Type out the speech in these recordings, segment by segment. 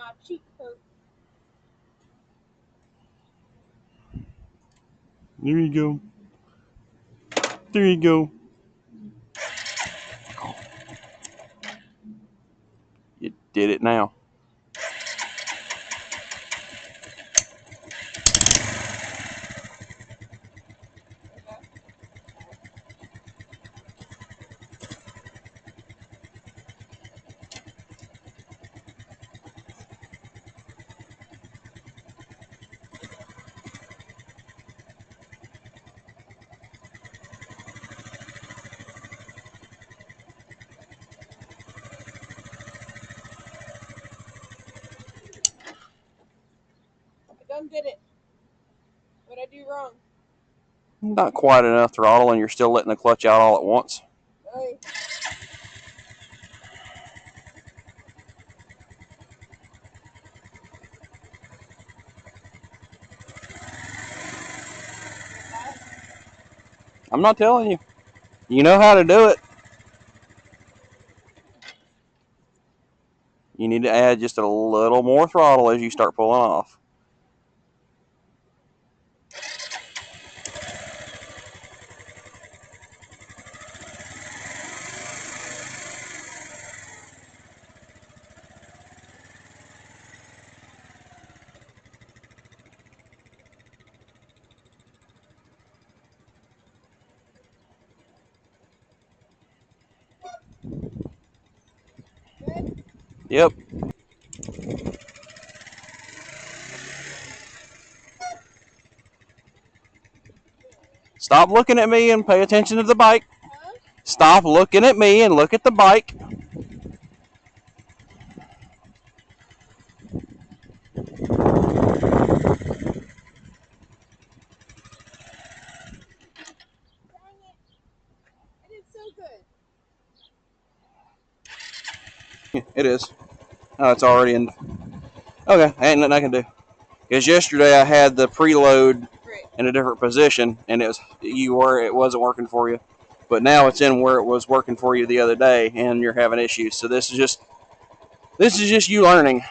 My cheek hurt. There you go. There you go. You did it now. I done did it. What'd I do wrong? Not quite enough throttle, and you're still letting the clutch out all at once. Hey. I'm not telling you. You know how to do it. You need to add just a little more throttle as you start pulling off. Good? Yep. Stop looking at me and pay attention to the bike. Huh? Stop looking at me and look at the bike. Dang it. I did so good. It is. Oh, it's already in. Okay, ain't nothing I can do. Because yesterday I had the preload Great. in a different position, and it wasn't working for you. But now it's in where it was working for you the other day, and you're having issues. So this is just you learning.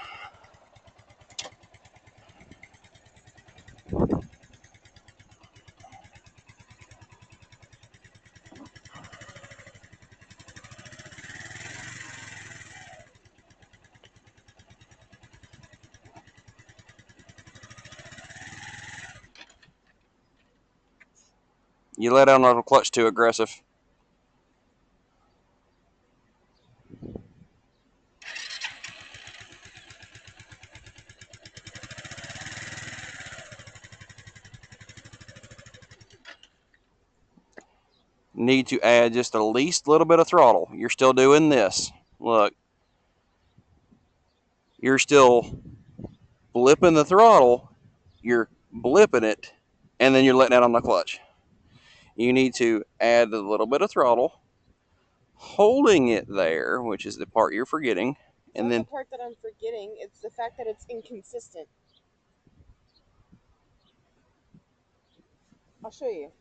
You let out on the clutch too aggressive. Need to add just the least little bit of throttle. You're still doing this. Look, you're still blipping the throttle. You're blipping it, and then you're letting out on the clutch. You need to add a little bit of throttle, holding it there, which is the part you're forgetting, and It's then not the part that I'm forgetting. It's the fact that it's inconsistent. I'll show you.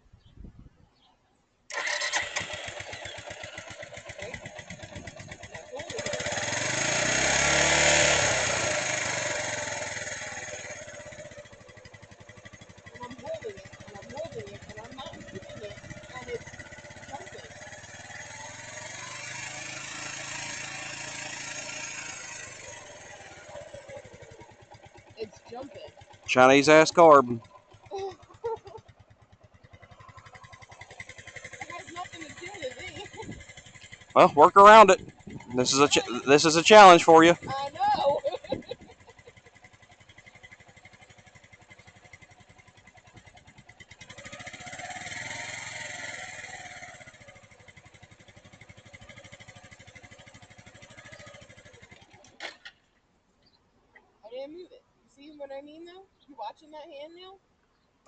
Okay? Now hold it here. And I'm holding it, and I'm holding it, and I'm not moving it, and it's jumping. It's jumping. Chinese ass carb. It has nothing to do with me. Well, work around it. This is a challenge for you. I know. I didn't move it. You see what I mean, though? You watching that hand now?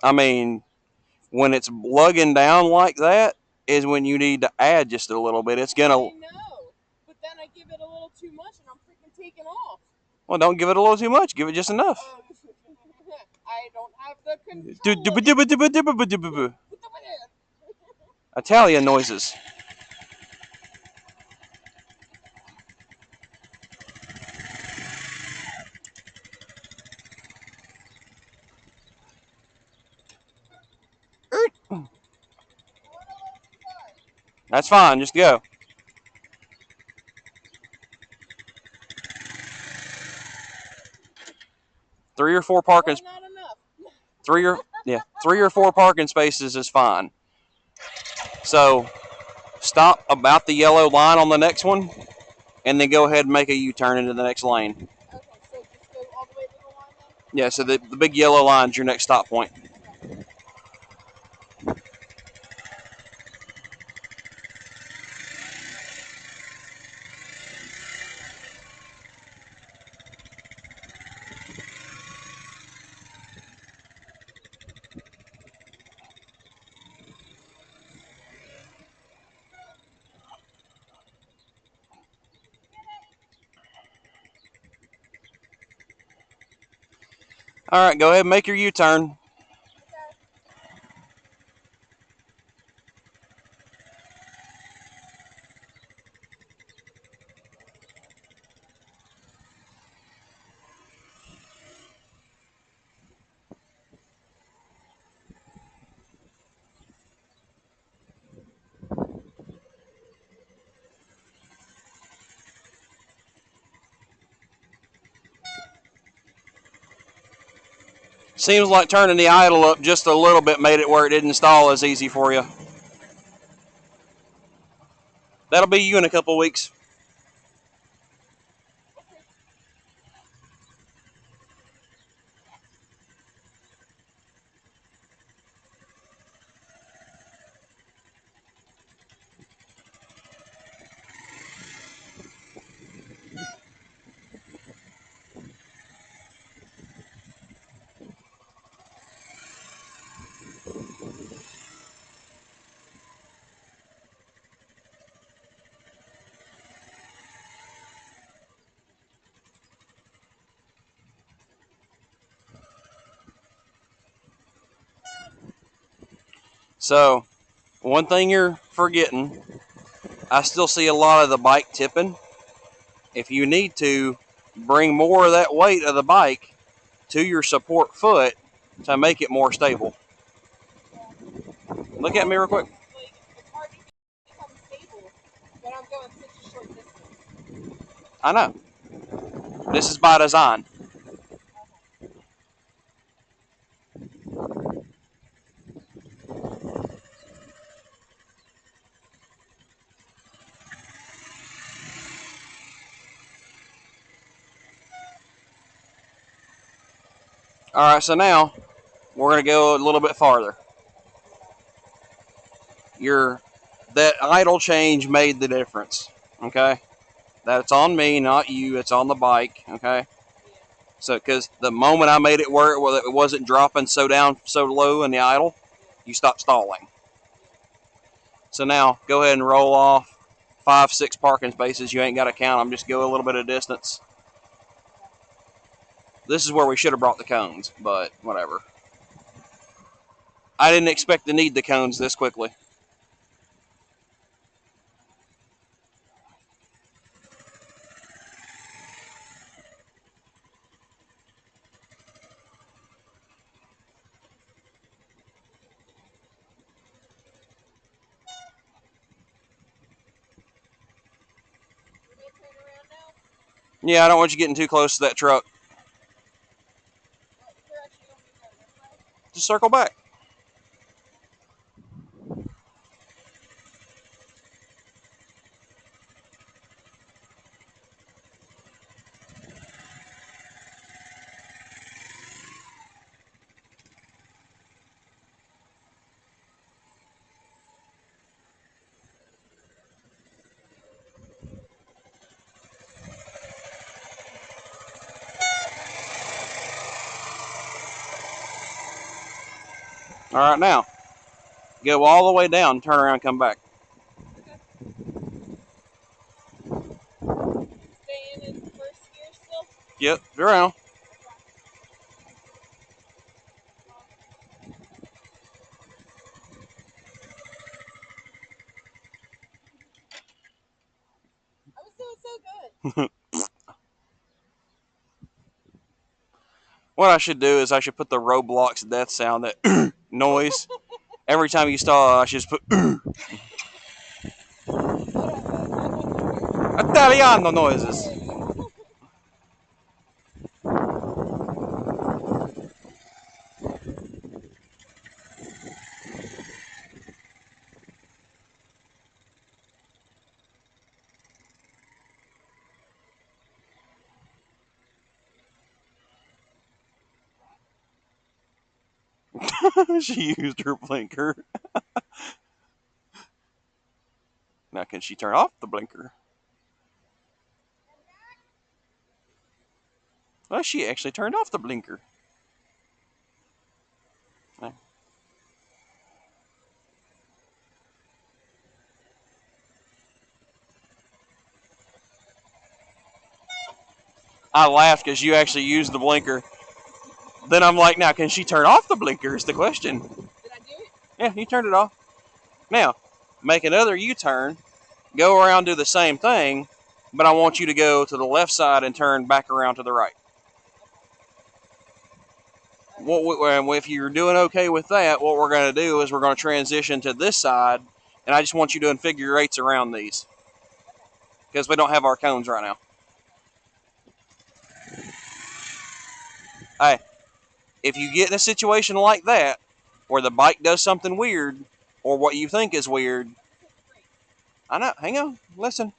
I mean, when it's lugging down like that is when you need to add just a little bit. It's gonna. I know. But then I give it a little too much, and I'm freaking taking off. Well, don't give it a little too much. Give it just enough. I don't have the control. Italian noises. That's fine. Just go. 3 or 4 parking. Well, not enough. 3 or 4 parking spaces is fine. So stop about the yellow line on the next one, and then go ahead and make a U-turn into the next lane. Okay, so just go all the way to the line then? Yeah, so the big yellow line is your next stop point. All right, go ahead and make your U-turn. Seems like turning the idle up just a little bit made it where it didn't stall as easy for you. That'll be you in a couple weeks. So, one thing you're forgetting, I still see a lot of the bike tipping. If you need to, bring more of that weight of the bike to your support foot to make it more stable. Look at me real quick. Like, it's hard to become stable when I'm going such a short distance. I know. This is by design. All right, so now we're going to go a little bit farther. Your that idle change made the difference. Okay, that's on me, not you. It's on the bike. Okay, so because the moment I made it where it wasn't dropping so down so low in the idle, you stopped stalling. So now go ahead and roll off 5, 6 parking spaces. You ain't got to count them. Just go a little bit of distance. This is where we should have brought the cones, but whatever. I didn't expect to need the cones this quickly. Yeah, I don't want you getting too close to that truck. Just circle back. All right, now go all the way down, turn around, come back. Staying in first gear still? Yep, around. I was doing so good. What I should do is I should put the Roblox death sound, that noise. Every time you stall, I should just put. Italiano noises. She used her blinker. Now, can she turn off the blinker? Well, she actually turned off the blinker. I laughed because you actually used the blinker. Then I'm like, now, can she turn off the blinker? Is the question. Did I do it? Yeah, you turned it off. Now, make another U-turn, go around, do the same thing, but I want you to go to the left side and turn back around to the right. If you're doing okay with that, what we're going to do is we're going to transition to this side, and I just want you doing figure eights around these because we don't have our cones right now. Hey, if you get in a situation like that where the bike does something weird or what you think is weird, I know, hang on, listen.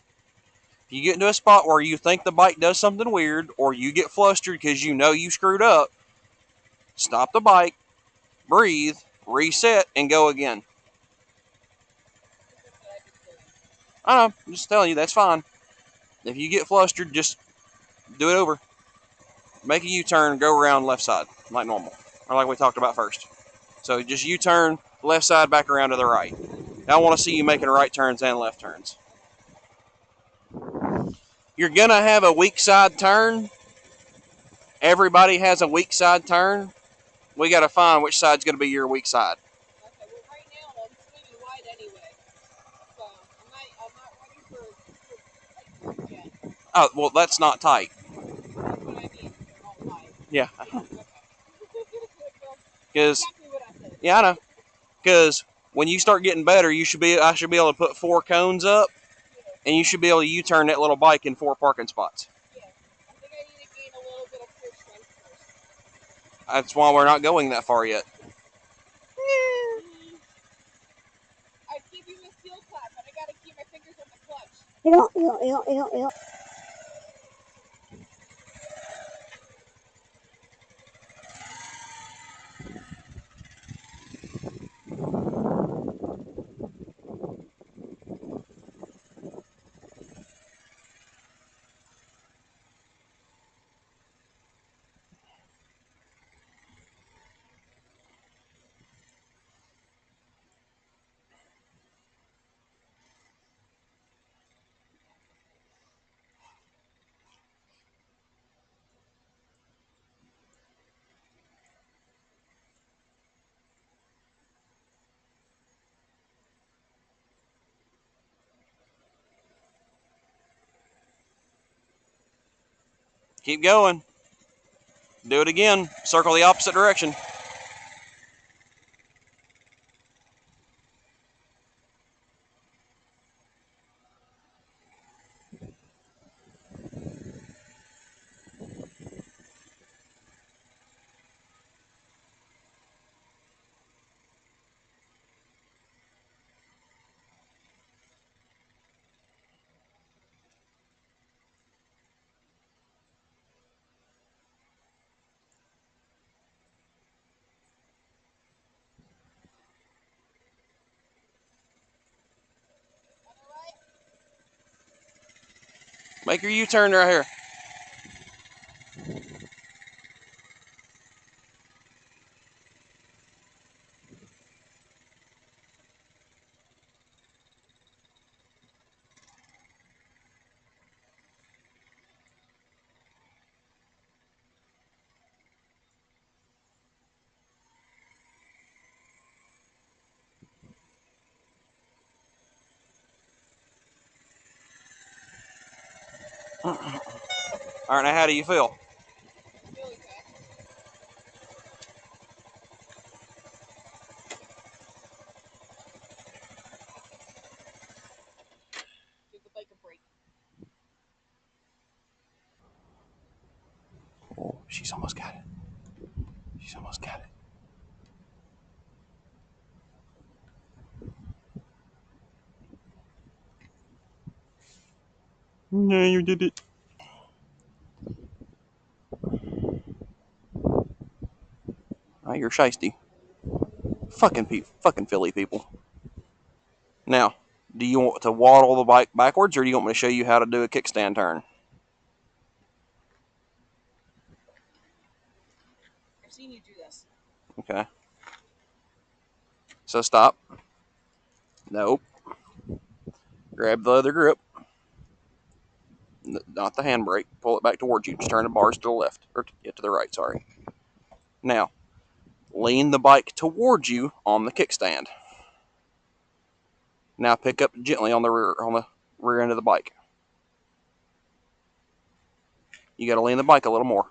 If you get into a spot where you think the bike does something weird or you get flustered because you know you screwed up, stop the bike, breathe, reset, and go again. I know, I'm just telling you, that's fine. If you get flustered, just do it over. Make a U-turn, go around left side, like normal, or like we talked about first. So just U-turn, left side, back around to the right. Now I want to see you making right turns and left turns. You're going to have a weak side turn. Everybody has a weak side turn. We got to find which side's going to be your weak side. Okay, well, right now I'm swinging wide anyway. So I'm not ready for tight turns yet. Oh, well, that's not tight. That's what I mean. They're all wide. Yeah. Okay. Because, Exactly what I said. yeah, I know. Because when you start getting better, I should be able to put 4 cones up, and you should be able to U-turn that little bike in 4 parking spots. Yeah. I think I need to gain a little bit of core strength first. That's why we're not going that far yet. I give you a steel clap, but I gotta keep my fingers on the clutch. Keep going. Do it again. Circle the opposite direction. Make your U-turn right here. All right, now how do you feel? Really good. Give the bike a break. She's almost got it. She's almost got it. Yeah, you did it. Oh, you're shisty. Fucking Philly people. Now, do you want to waddle the bike backwards, or do you want me to show you how to do a kickstand turn? I've seen you do this. Okay. So stop. Nope. Grab the other grip. Not the handbrake. Pull it back towards you. Just turn the bars to the left. Or to the right, sorry. Now, lean the bike towards you on the kickstand. Now pick up gently on the rear end of the bike. You got to lean the bike a little more.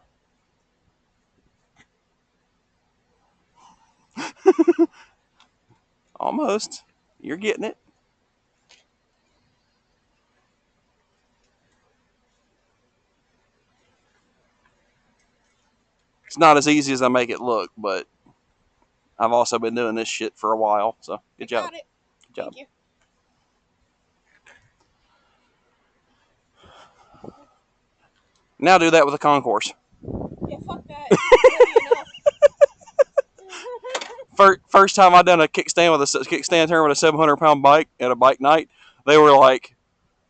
Almost. You're getting it. It's not as easy as I make it look, but I've also been doing this shit for a while, so good job. Got it. Good job. Thank you. Now do that with a concourse. Yeah, fuck that. It's heavy enough. First time I done a kickstand turn with a 700-pound bike at a bike night, they were like,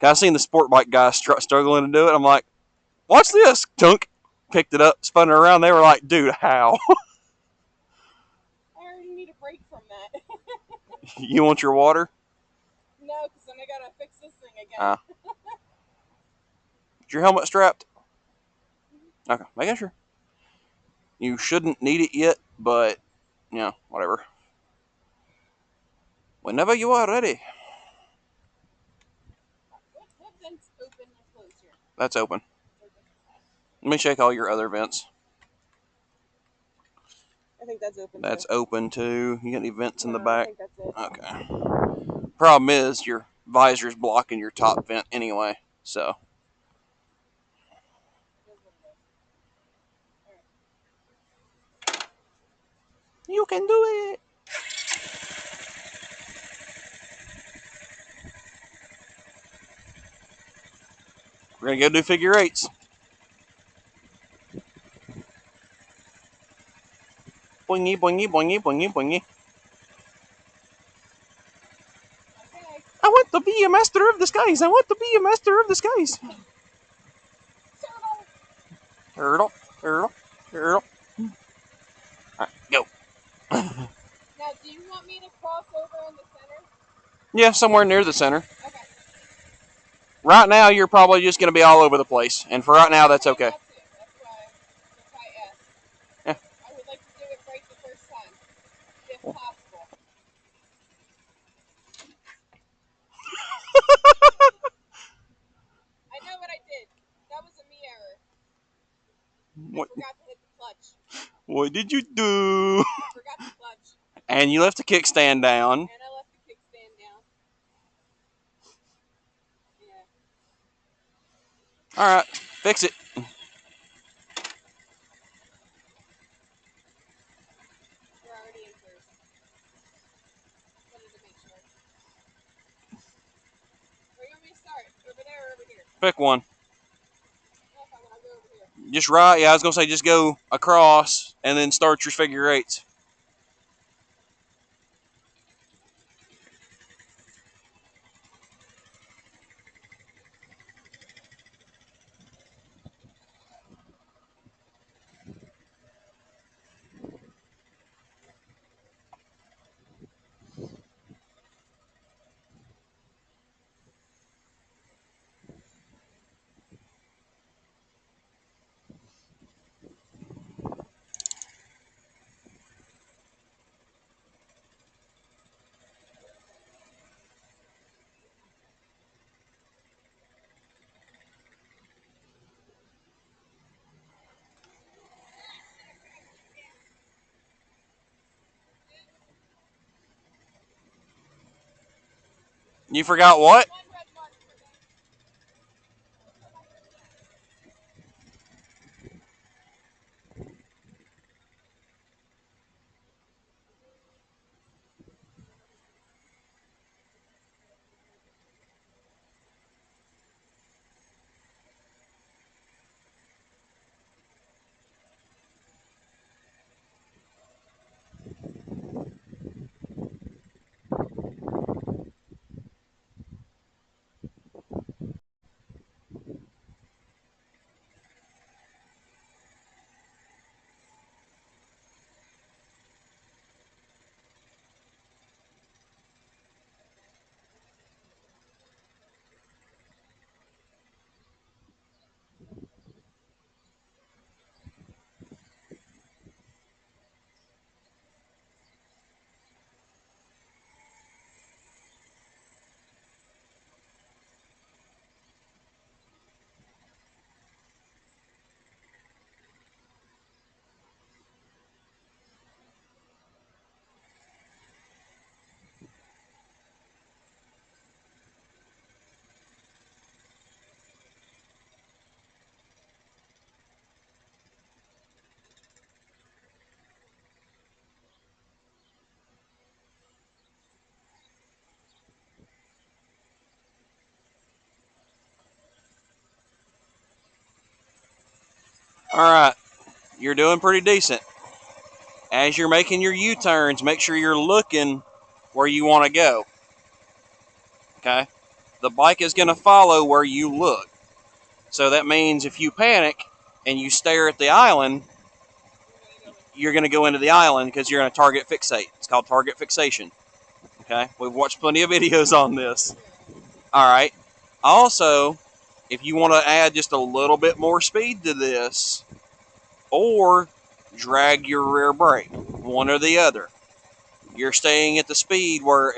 I seen the sport bike guys struggling to do it. I'm like, watch this, tunk. Picked it up, spun it around. They were like, dude, how? I already need a break from that. You want your water? No, because then I gotta fix this thing again. Is your helmet strapped? Okay, making sure. You shouldn't need it yet, but, whatever. Whenever you are ready. What vent's open and closed here? That's open. Let me check all your other vents. I think that's open. That's open too. You got any vents in the back? I think that's it. Okay. Problem is, your visor's blocking your top vent anyway, so. You can do it. We're gonna go do figure eights. Boingy, boingy, boingy, boingy, boingy. Okay. I want to be a master of the skies. I want to be a master of the skies. Turtle, turtle, turtle. Alright, go. Now, do you want me to cross over in the center? Yeah, somewhere near the center. Okay. Right now, you're probably just going to be all over the place. And for right now, that's okay. That's why I asked. Yeah. I would like to do it right the first time, if possible. I know what I did. That was a me error. I forgot to hit the clutch. What did you do? I forgot the clutch. And you left the kickstand down. And I left the kickstand down. Yeah. Alright, fix it. We're already in first. Wanted to make sure. Where you want me to start? Over there or over here? Pick one. I'll go over here. Just right. Yeah, I was going to say just go across and then start your figure eights. You forgot what? All right, you're doing pretty decent. As you're making your U-turns, make sure you're looking where you want to go. Okay? The bike is going to follow where you look. So that means if you panic and you stare at the island, you're going to go into the island because you're going to target fixate. It's called target fixation. Okay? We've watched plenty of videos on this. All right. Also, if you want to add just a little bit more speed to this, or drag your rear brake, one or the other. You're staying at the speed where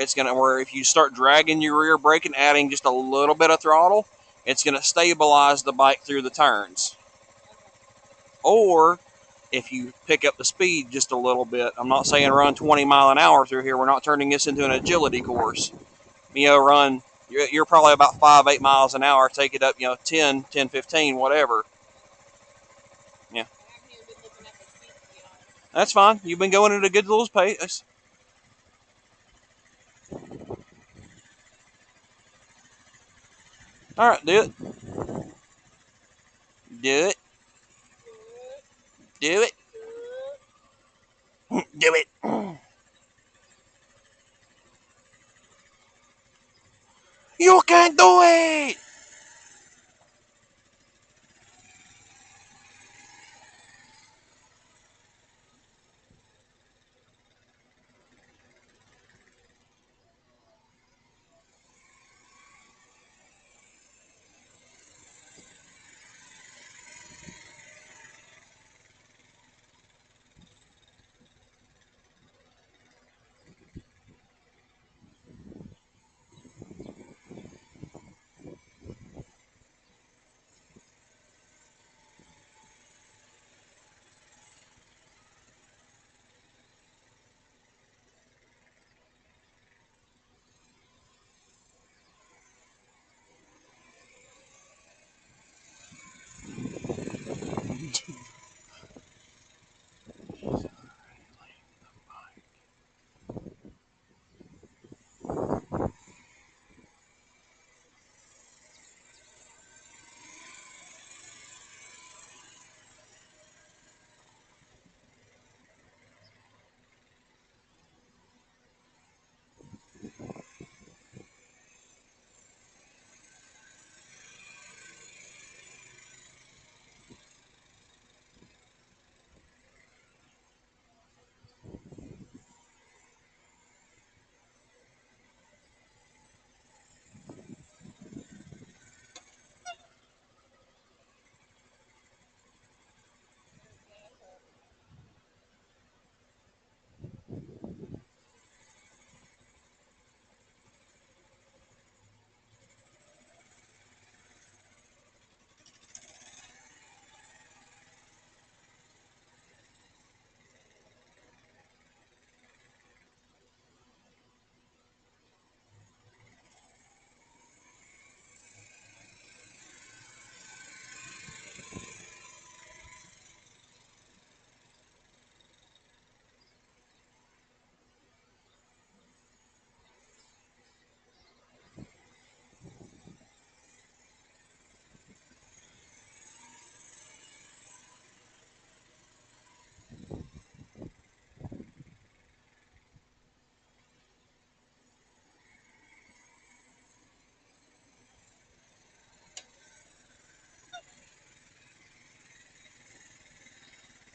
if you start dragging your rear brake and adding just a little bit of throttle, it's gonna stabilize the bike through the turns. Or if you pick up the speed just a little bit, I'm not saying run 20 mile an hour through here. We're not turning this into an agility course. Run. You're probably about 5-8 miles an hour. Take it up, 10, 10, 15, whatever. Yeah, that's fine. You've been going at a good little pace. All right, do it. Do it. Do it. Do it. You can do it.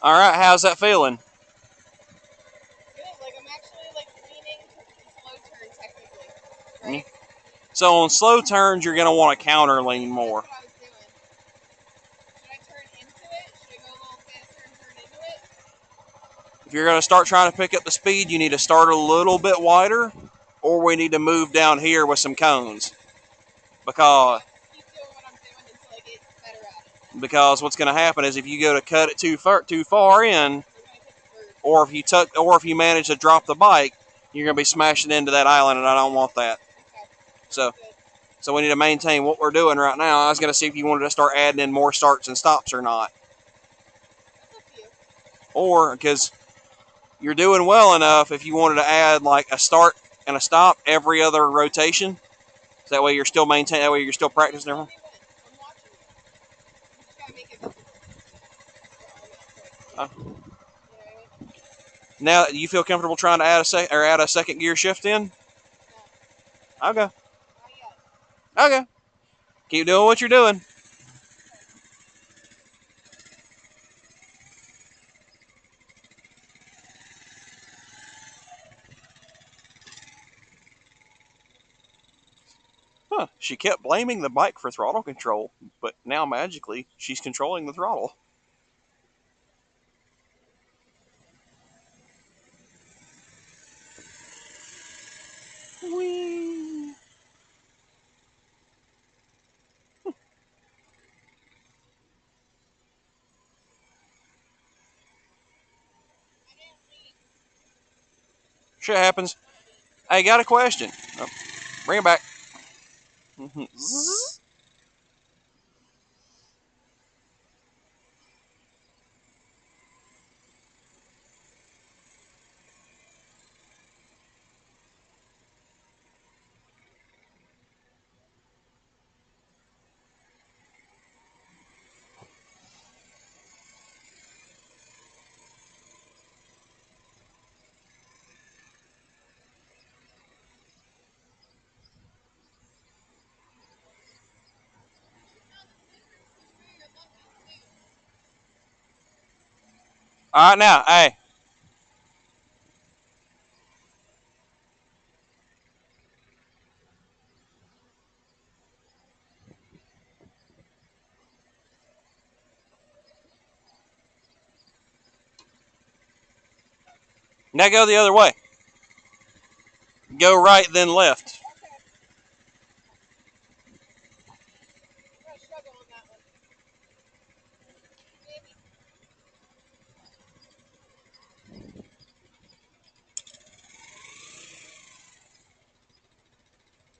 All right, how's that feeling? Good. Like I'm actually like leaning to the slow turn technically, Mm. right? So on slow turns, you're gonna want to counter lean That's more. what I was doing. Should I turn into it? Should I go a little faster and turn into it? If you're gonna start trying to pick up the speed, you need to start a little bit wider, or we need to move down here with some cones Okay, because I'll just keep doing what I'm doing until I get better at it. because what's gonna happen is if you go to cut it too far in, They're gonna hit the bird. or if you manage to drop the bike, you're gonna be smashing into that island, and I don't want that. Okay, So good. So we need to maintain what we're doing right now. I was going to see if you wanted to start adding in more starts and stops or not. That's up to you. Or because you're doing well enough if you wanted to add like a start and a stop every other rotation. So that way you're still that way you're still practicing Tell everything. me when. I'm watching you. You just gotta make it visible. You know what I mean? Now, you feel comfortable trying to add a second gear shift in? No, Okay. not yet. Okay. Keep doing what you're doing. Huh. She kept blaming the bike for throttle control, but now magically she's controlling the throttle. Whee! I didn't leave. Shit happens. Hey, got a question. Oh, bring it back. All right, now, hey. Now go the other way. Go right, then left. Okay. I'm gonna struggle on that one. Maybe.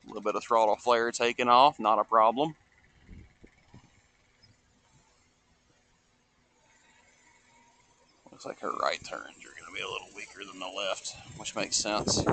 A little bit of throttle flare taken off, not a problem. Looks like her right turns are going to be a little weaker than the left, which makes sense.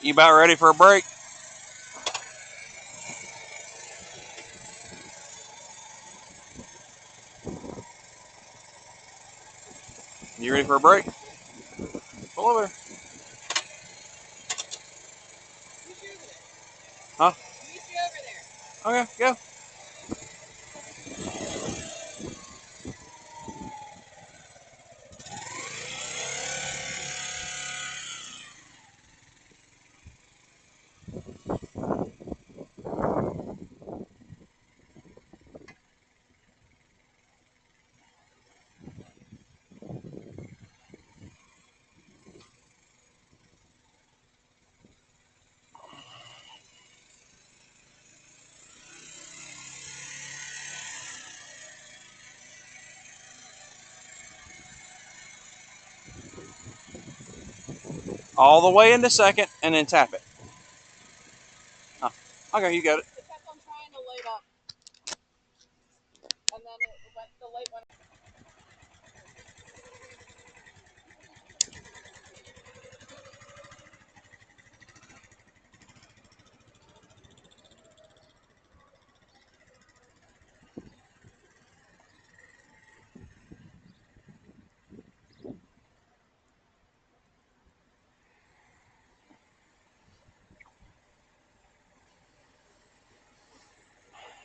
You about ready for a break? You ready for a break? Pull over. Meet you over there. Huh? Meet you over there. Okay, go. All the way into second, and then tap it. Huh. Okay, you got it. It kept on trying to light up, and then the light went.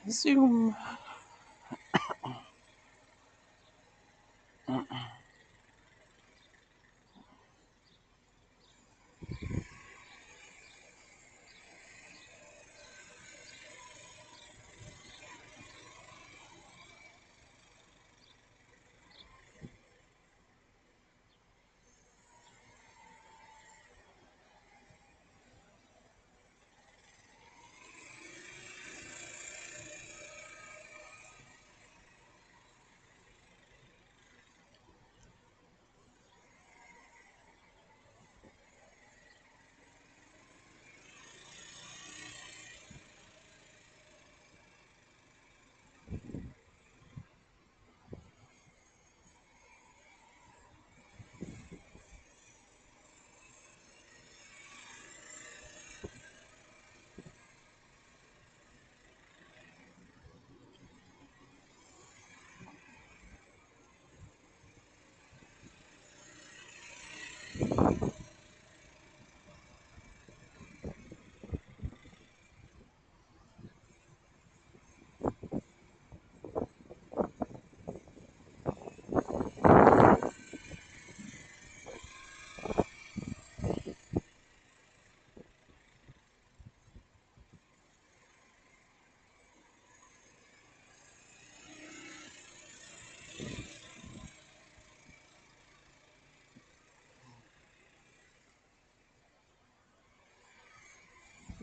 Zoom.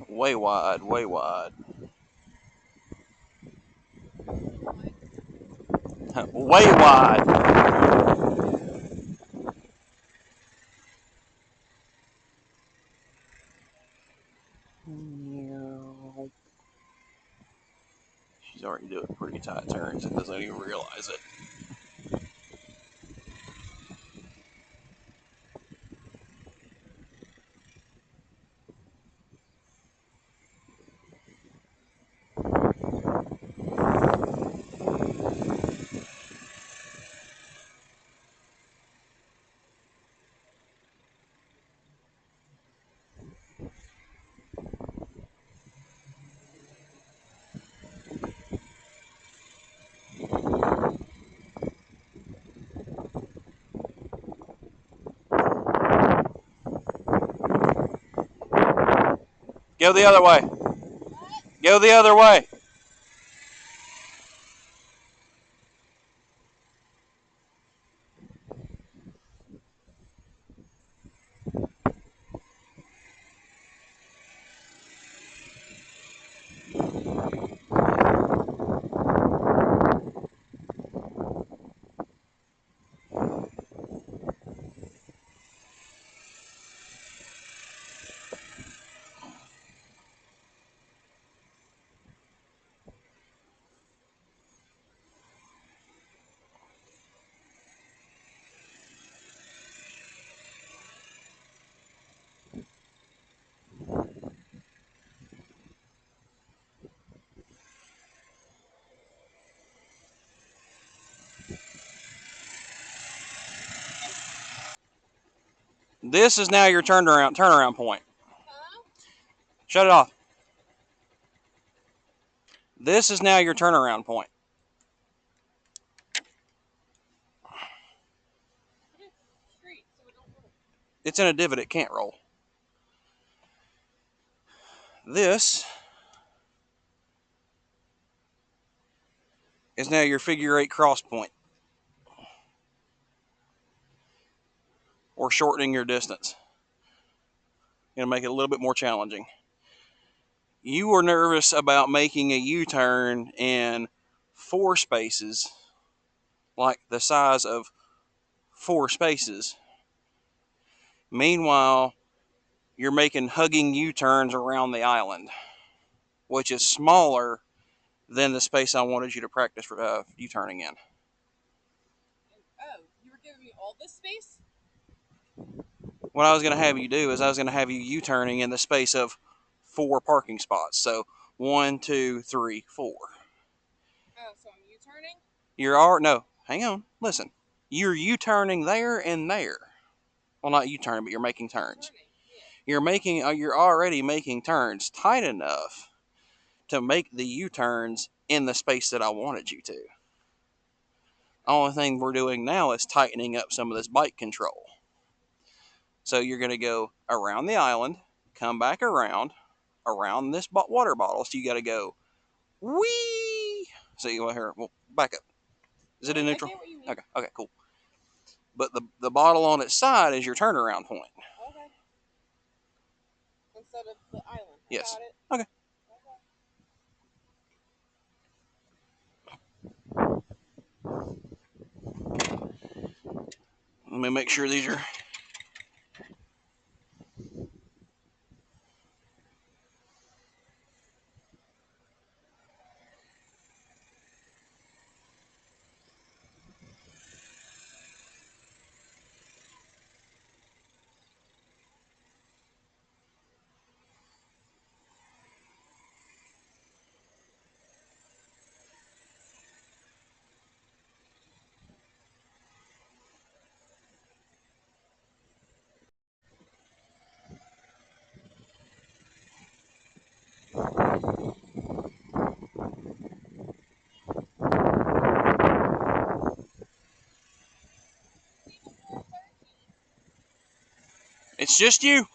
Way wide, way wide. Way wide. She's already doing pretty tight turns and doesn't even realize it. Go the other way. Go the other way. This is now your turnaround point. Huh? Shut it off. This is now your turnaround point. Put it straight so it don't roll. It's in a divot, it can't roll. This is now your figure eight cross point, or shortening your distance. Gonna make it a little bit more challenging. You were nervous about making a U-turn in 4 spaces, like the size of 4 spaces. Meanwhile, you're making hugging U-turns around the island, which is smaller than the space I wanted you to practice for U-turning in. Oh, you were giving me all this space? What I was going to have you do is I was going to have you U-turning in the space of 4 parking spots. So 1, 2, 3, 4. Oh, so I'm U-turning? No, hang on, listen. You're U-turning there and there. Well, not U-turn, but you're making turns. Turning, yeah. You're already making turns tight enough to make the U-turns in the space that I wanted you to. Only thing we're doing now is tightening up some of this bike control. So you're going to go around the island, come back around this water bottle. So you got to go wee. So you want here? Well, back up. Is it in neutral? I get what you mean. Okay. Okay. Cool. But the bottle on its side is your turnaround point. Okay. Instead of the island. Yes. Got it. Okay. Let me make sure these are. It's just you.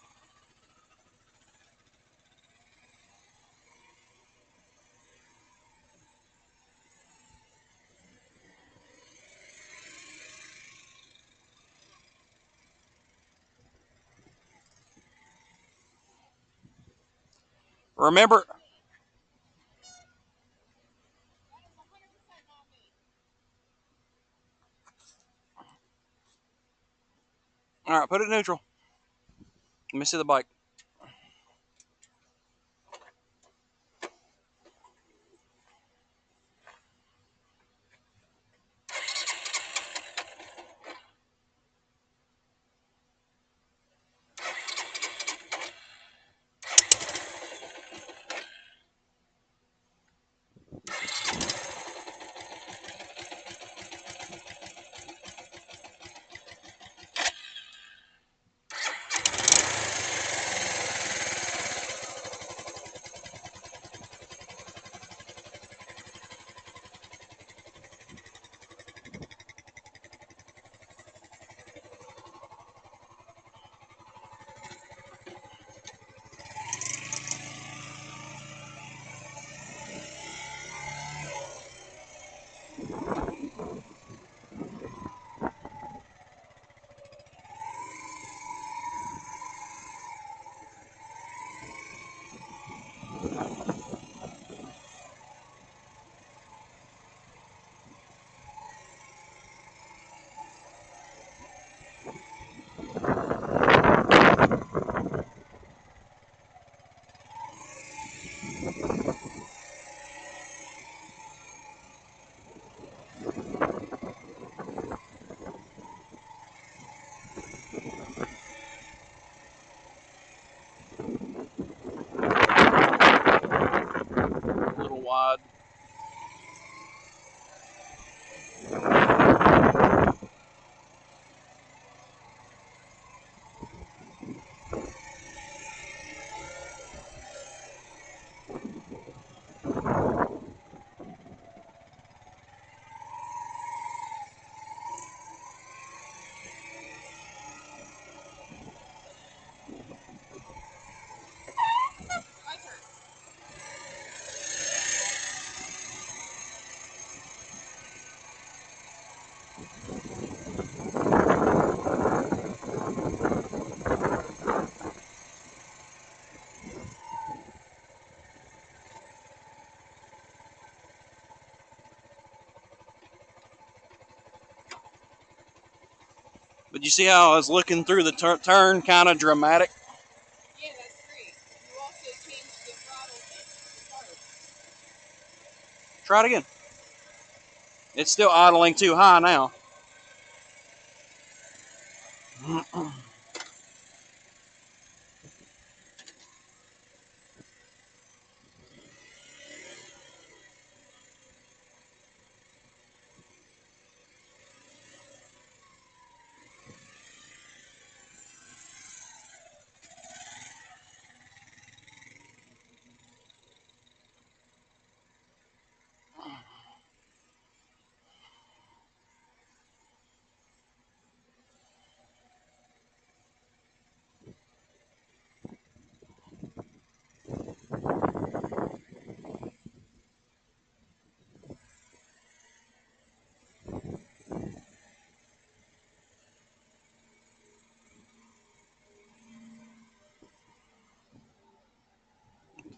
Remember. All right. Put it in neutral. Let me see the bike. A little wide. My turn. But you see how I was looking through the turn, kind of dramatic. Yeah, that's great. You also changed the throttle card. Try it again. It's still idling too high now.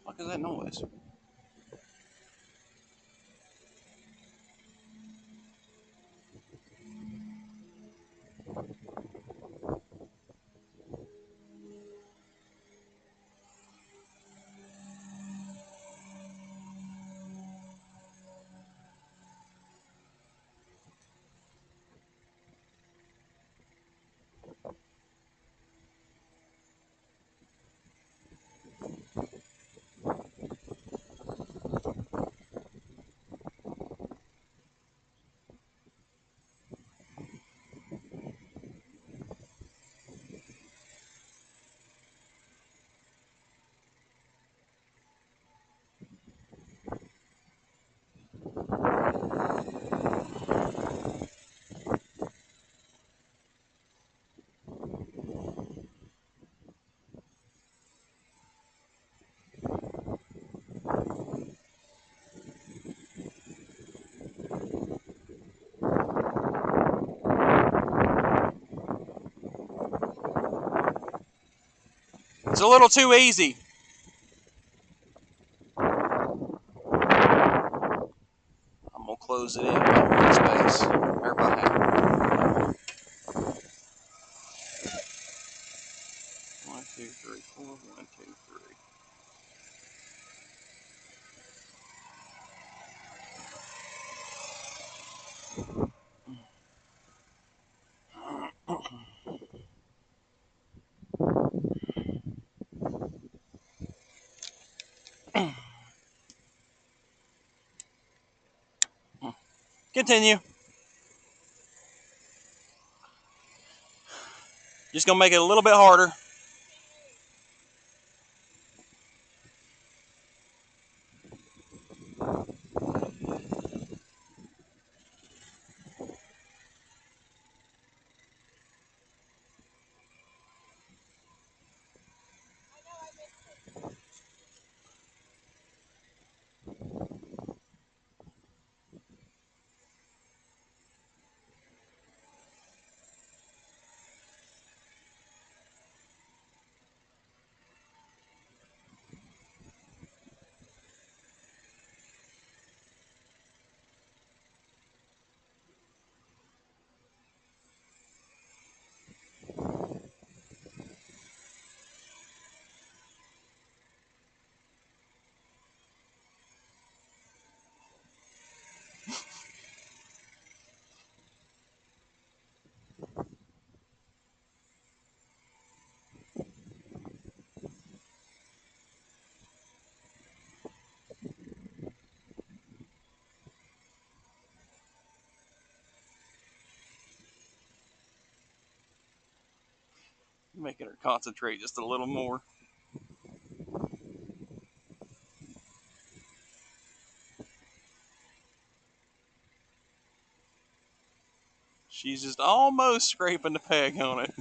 What is that noise? It's a little too easy. I'm gonna close it in with space. Or behind. 1, 2, 3, 4. 1, 2, 3. Continue. Just gonna make it a little bit harder. Making her concentrate just a little more. She's just almost scraping the peg on it.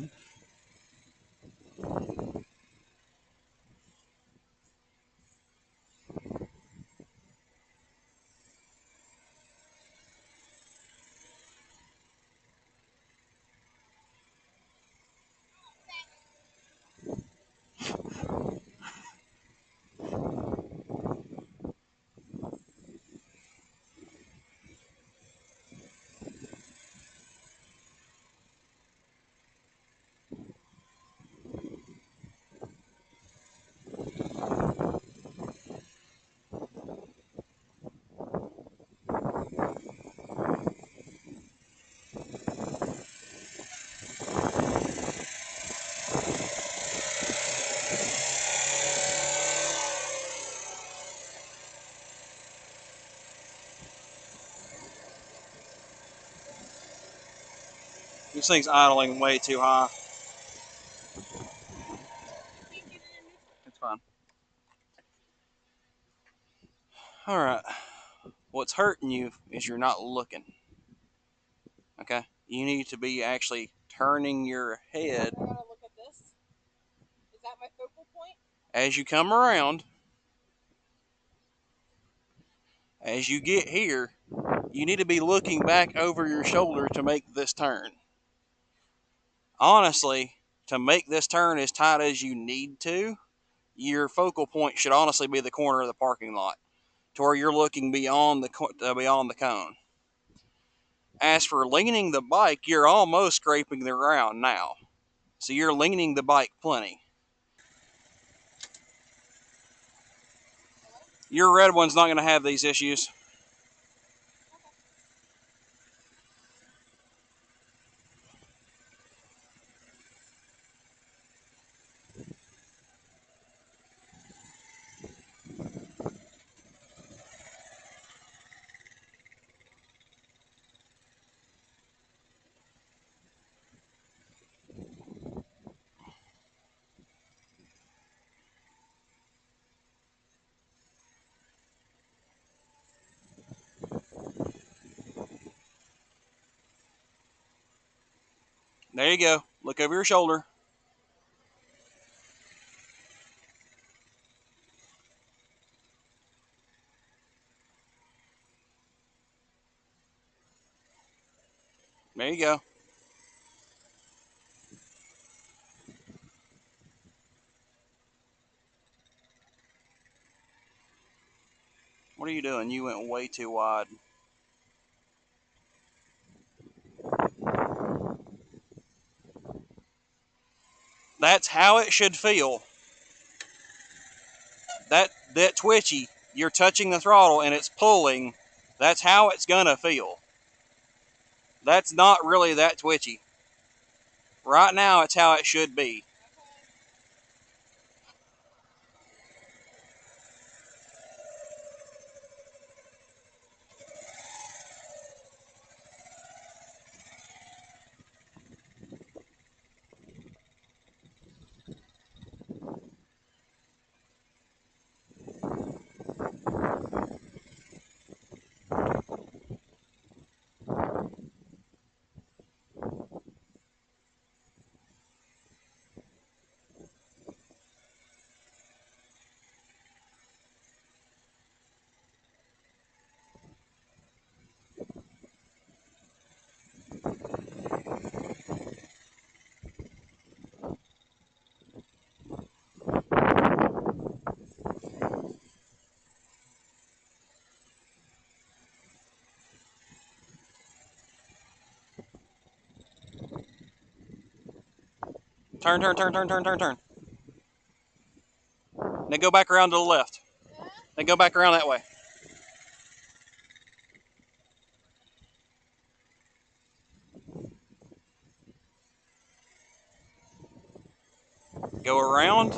This thing's idling way too high. It's fine. All right. What's hurting you is you're not looking. Okay. You need to be actually turning your head. I gotta look at this. Is that my focal point? As you come around. As you get here, you need to be looking back over your shoulder to make this turn. Honestly, to make this turn as tight as you need to, your focal point should honestly be the corner of the parking lot, to where you're looking beyond the cone. As for leaning the bike, you're almost scraping the ground now, so you're leaning the bike plenty. Your red one's not going to have these issues. There you go. Look over your shoulder. There you go. What are you doing? You went way too wide. That's how it should feel. That twitchy, you're touching the throttle and it's pulling. That's how it's gonna feel. That's not really that twitchy. Right now, it's how it should be. Turn, turn, turn, turn, turn, turn, turn. Now go back around to the left. Now go back around that way. Go around.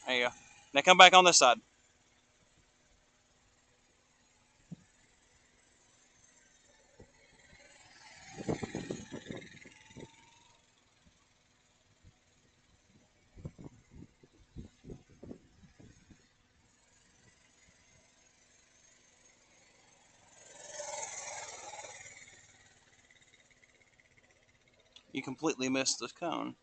There you go. Now come back on this side. You completely missed the cone.